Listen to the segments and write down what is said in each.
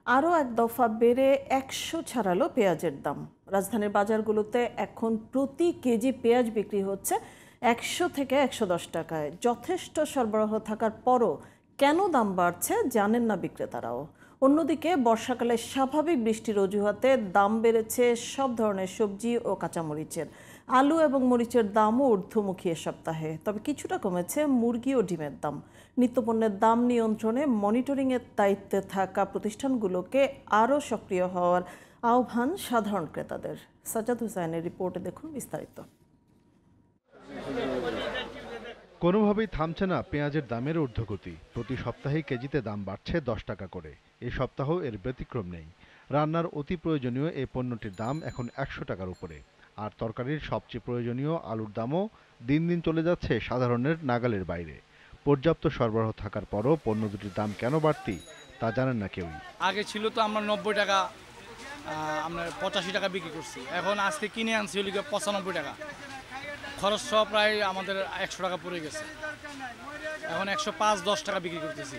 আরও এক দফা বেড়ে ১০০ ছাড়ালো পেঁয়াজের দাম। রাজধানীর বাজারগুলোতে এখন প্রতি কেজি পেঁয়াজ বিক্রি হচ্ছে ১০০ থেকে ১১০ টাকায়। যথেষ্ট সরবরাহ থাকার পরও কেন দাম বাড়ছে জানেন না বিক্রেতারাও। অন্যদিকে বর্ষাকালে স্বাভাবিক বৃষ্টির অজুহাতে দাম বেড়েছে সব ধরনের সবজি ও কাঁচামরিচের। আলু এবং মরিচের দামও ঊর্ধ্বমুখী এ সপ্তাহে, তবে কিছুটা কমেছে মুরগি ও ডিমের দাম। নিত্যপণ্যের দাম নিয়ন্ত্রণে মনিটরিংয়ের দায়িত্বে থাকা প্রতিষ্ঠানগুলোকে আরও সক্রিয় হওয়ার আহ্বান সাধারণ ক্রেতাদের। সাজ্জাদ হোসাইনের রিপোর্টে দেখুন বিস্তারিত। কোনোভাবেই থামছে না পেঁয়াজের দামের ঊর্ধ্বগতি। প্রতি সপ্তাহে কেজিতে দাম বাড়ছে ১০ টাকা করে। এই সপ্তাহ এর ব্যতিক্রম নেই। রান্নার অতি প্রয়োজনীয় এই পণ্যটির দাম এখন ১০০ টাকার উপরে। আর তরকারির সবচেয়ে প্রয়োজনীয় আলুর দামও দিন দিন চলে যাচ্ছে সাধারণের নাগালের বাইরে। পর্যাপ্ত সরবরাহ থাকার পরও পণ্য দুটির দাম কেন বাড়তি তা জানেন না কেউই। আগে ছিল তো আমরা ৯০ টাকা, আমরা ৮৫ টাকা বিক্রি করছি। এখন আজকে কিনে আনছি হলি ৯৫ টাকা। খরচ সব প্রায় আমাদের ১০০ টাকা পড়ে গেছে। এখন ১০৫-১০ টাকা বিক্রি করতেছি।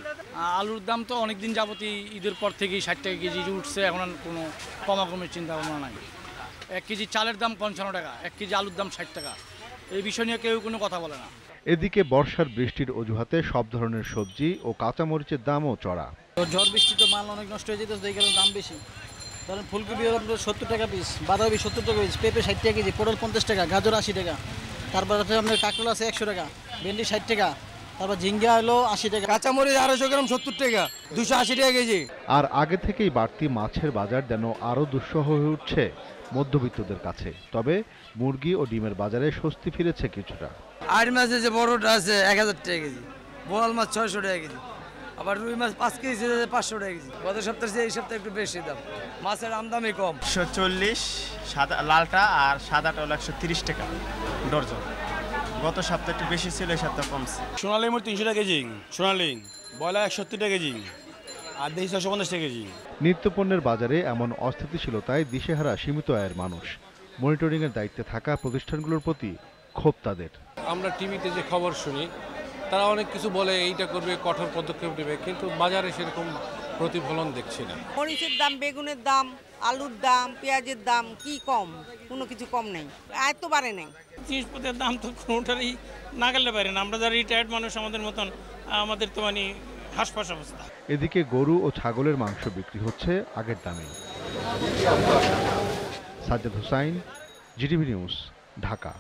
আলুর দাম তো অনেক দিন যাবতীয় ঈদের পর থেকেই ৬০ টাকা কেজি উঠছে। এখন কোনো কমাকমির চিন্তা ভাবনা নাই। ১ কেজি চালের দাম ৫৫ টাকা, ১ কেজি আলুর দাম ৬০ টাকা। এই বিষয় নিয়ে কেউ কোনো কথা বলে না। এদিকে বর্ষার বৃষ্টির অজুহাতে সব ধরনের সবজি ও কাঁচামরিচের দামও চড়া। ঝড় বৃষ্টিতে মাল অনেক নষ্ট হয়ে যেতে, এই কারণে দাম বেশি। ধরেন ফুলকপি ৭০ টাকা পিস, বাঁধাকপি ৭০ টাকা পিস, পেঁপে ৬০ টাকা কেজি, পটল ৫০ টাকা, গাজর ৮০ টাকা, তারপর আপনার কাঁকরোল আছে ১০০ টাকা, ভেন্ডি ৬০ টাকা, তারপর ঝিঙ্গা হলো ৮০ টাকা, কাঁচামরিচ ২৫০ গ্রাম ৭০ টাকা, ২৮০ টাকা কেজি। আর আগে থেকেই বাড়তি মাছের বাজার যেন আরও দুঃসহ হয়ে উঠছে মধ্যবিত্তদের কাছে। তবে মুরগি ও ডিমের বাজারে স্বস্তি ফিরেছে কিছুটা। আর মাছের যে বড়টা আছে ১০০০ টাকা কেজি, বোয়াল মাছ ৬০০ টাকা কেজি, আবার রুই মাছ ৫ কেজি ৫০০ টাকা কেজি। গত সপ্তাহে এই সপ্তাহে একটু বেশি দাম, মাছের আমদামি কম। ১৪০ সাদা লালটা আর সাদাটা হলো ১৩০ টাকা ডর্জন। গত সপ্তাহে একটু বেশি ছিল, এই সপ্তাহে কমছে। সোনালী মুরগি ৩০০ টাকা কেজি, সোনালী ব্রয়লার ১৭০ টাকা কেজি, আর দেশি ৬৫০ টাকা কেজি। নিত্যপণ্যের বাজারে এমন অস্থিতিশীলতায় দিশেহারা সীমিত আয়ের মানুষ। মনিটরিংয়ের দায়িত্বে থাকা প্রতিষ্ঠানগুলোর প্রতি ক্ষোভ তাদের। আমরা টিভিতে যে খবর শুনি তারা অনেক কিছু বলে, এইটা করবে, কঠোর পদক্ষেপ নেবে, কিন্তু বাজারে সেরকম প্রতিফলন দেখছি না। মরিচের দাম, বেগুনের দাম, আলুর দাম, পেঁয়াজের দাম কি কম? কোনো কিছু কম নেই, আয় তো বাড়ে নাই। জিনিসপত্রের দাম তো কোনোটারই নাগালে পারে না। আমরা যারা রিটায়ার্ড মানুষ, আমাদের মতন, আমাদের তো মানে হাসপাস অবস্থা। এদিকে গরু ও ছাগলের মাংস বিক্রি হচ্ছে আগের দামে। Sajjad Hossain, GTV news, Dhaka.